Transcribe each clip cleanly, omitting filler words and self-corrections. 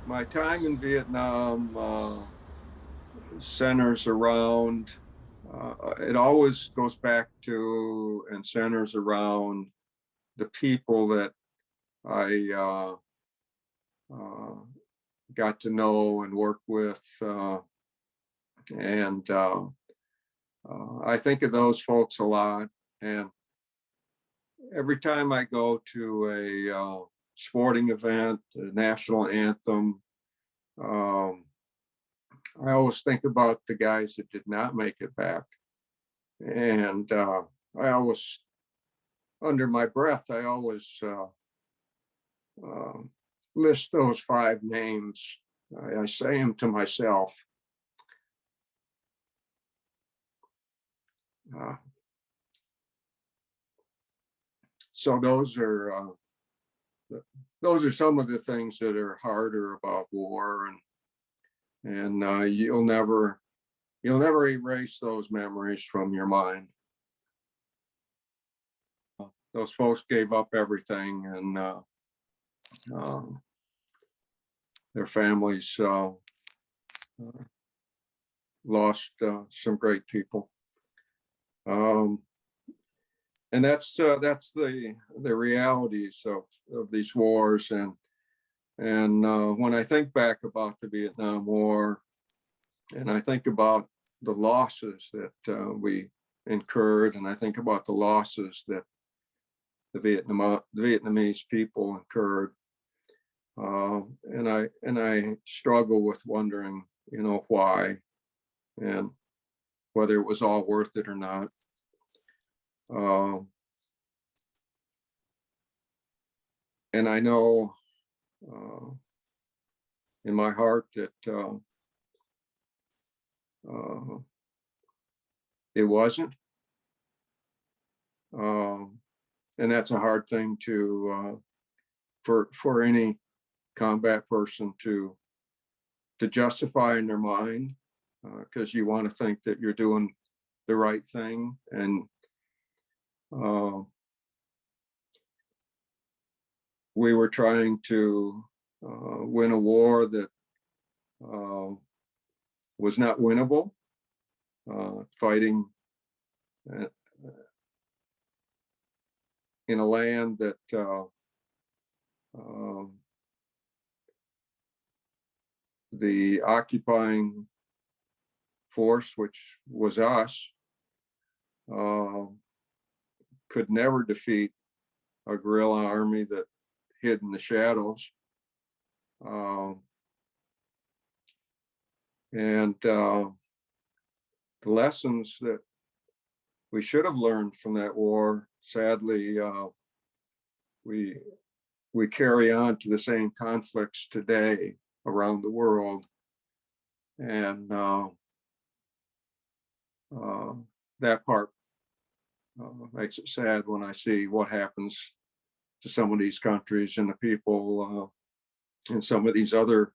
My time in Vietnam centers around, it always goes back to and centers around the people that I uh, got to know and work with. And I think of those folks a lot. And every time I go to a sporting event, a national anthem, um, I always think about the guys that did not make it back. And I always, under my breath, I always uh, list those five names. I say them to myself. Uh, so those are some of the things that are harder about war, and you'll never erase those memories from your mind. Those folks gave up everything, and um, their families lost some great people. Um, and that's the realities of these wars. And when I think back about the Vietnam War, and I think about the losses that we incurred, and I think about the losses that the Vietnamese people incurred, and I struggle with wondering, why and whether it was all worth it or not. Um, and I know uh, in my heart that uh, it wasn't, um, and that's a hard thing to for any combat person to justify in their mind, because you want to think that you're doing the right thing, and uh, we were trying to win a war that uh, was not winnable, fighting uh, in a land that um, the occupying force, which was us, uh, could never defeat a guerrilla army that hid in the shadows. Uh, and the lessons that we should have learned from that war, sadly, we we carry on to the same conflicts today around the world, and uh, that part makes it sad when I see what happens to some of these countries and the people in some of these other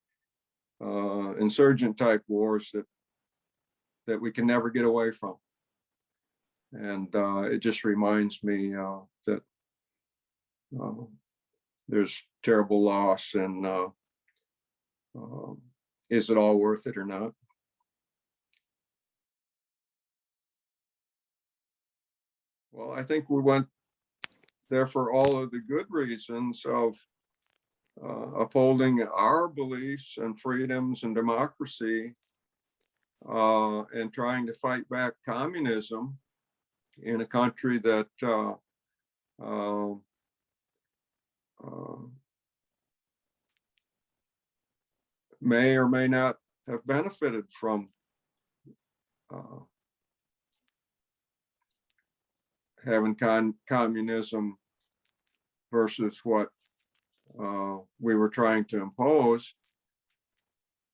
insurgent type wars that we can never get away from. And it just reminds me that uh, there's terrible loss, and uh, is it all worth it or not? Well, I think we went there for all of the good reasons of upholding our beliefs and freedoms and democracy, and trying to fight back communism in a country that uh, uh, may or may not have benefited from uh, having communism versus what we were trying to impose,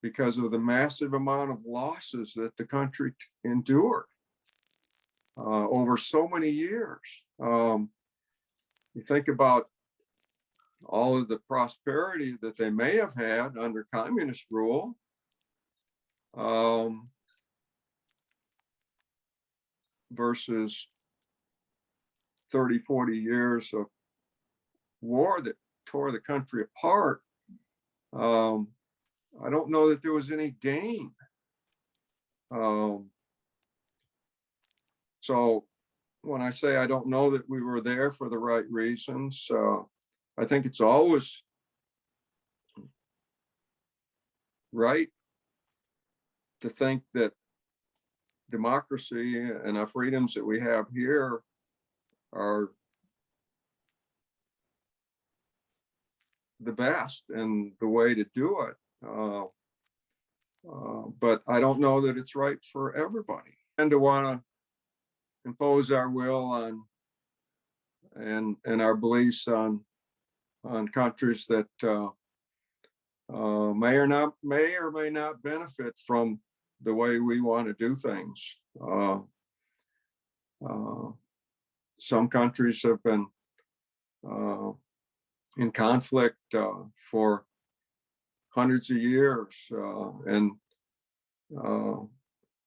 because of the massive amount of losses that the country endured over so many years. You think about all of the prosperity that they may have had under communist rule, um, versus 30, 40 years of war that tore the country apart. Um, I don't know that there was any gain. Um, so when I say I don't know that we were there for the right reasons, I think it's always right to think that democracy and our freedoms that we have here are the best and the way to do it. But I don't know that it's right for everybody. And to want to impose our will on and our beliefs on countries that may or may not benefit from the way we want to do things. Some countries have been in conflict for hundreds of years, and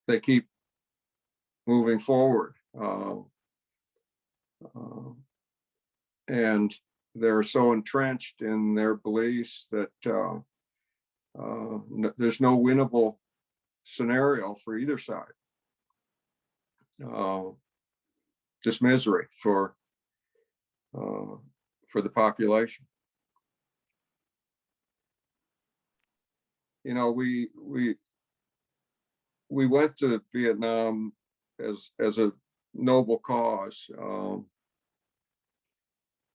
they keep moving forward. And they're so entrenched in their beliefs that there's no winnable scenario for either side. Just misery for the population. You know, we went to Vietnam as a noble cause,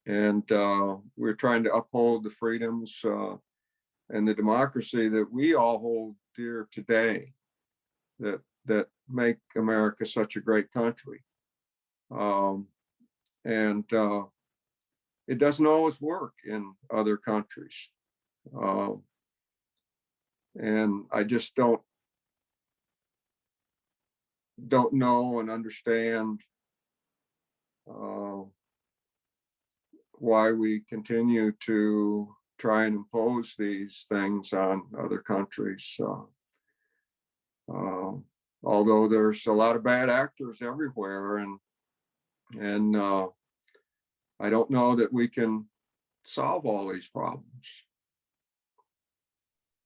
and we're trying to uphold the freedoms and the democracy that we all hold dear today, that make America such a great country. And it doesn't always work in other countries. And I just don't know and understand why we continue to try and impose these things on other countries. Although there's a lot of bad actors everywhere, and I don't know that we can solve all these problems.